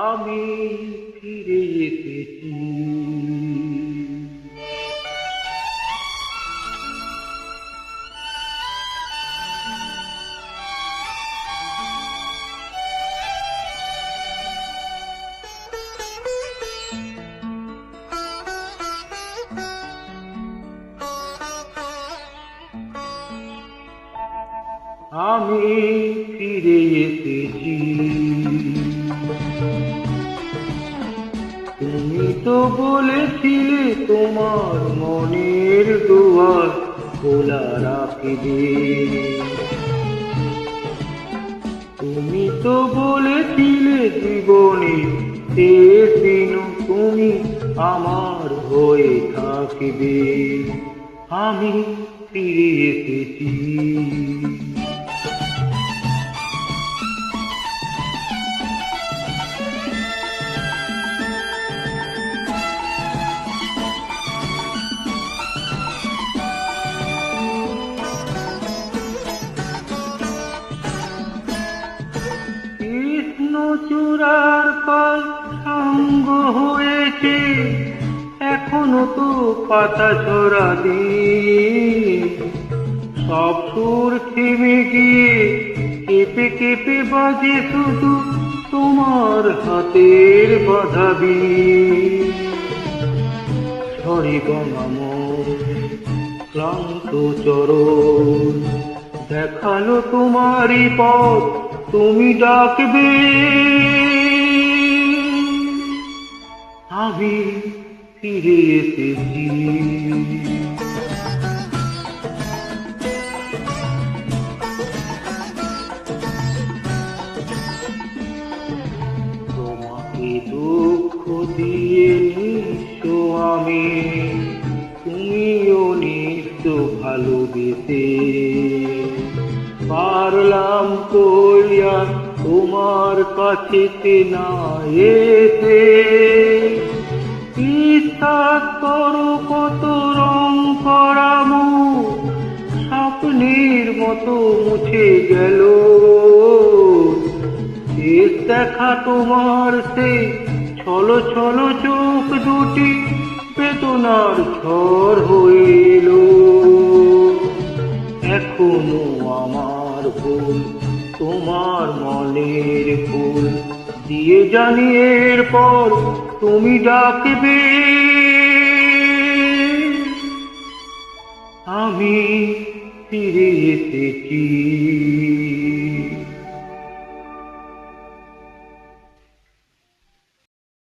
আমি ফিরে এসেছি। আমি ফিরে এসেছি। তুমি তো বলেছিলে তোমার মনের দুয়ার খোলা রাখবে। তুমি তো বলেছিলে জীবনে শেষ দিন তুমি আমার হয়ে থাকবে। আমি ফিরে এসেছি। কৃষ্ণচূড়ার পাল সাঙ্গ হয়েছে, এখনো তো পাতা ঝরা দিন। সব সুর থেমে গিয়ে কেঁপে কেঁপে বাজে শুধু তোমার হাতের বাঁধা বীণ। ঝরে গঙ্গাময় ক্লান্ত চরণ দেখালো তোমারই পথ, তুমি ডাকবে। আমি ফিরে এসেছি। তোমাকে দুঃখ দিয়ে নিঃস্ব আমি, তুমিও নিঃস্ব ভালোবেসে। পারলাম কইয়া তোমার কাছে না এসে। বিশ্বাস করো কত রং করা মুখ স্বপ্নের মতো মুছে গেল। শেষ দেখা তোমার সে ছলো ছলো চোখ দুটি বেদনার ঝড় হয়ে এলো। এখনো আমার ভুল তোমার মনের ফুল দিয়ে জানি এরপর তুমি ডাকবে। আমি ফিরে এসেছি।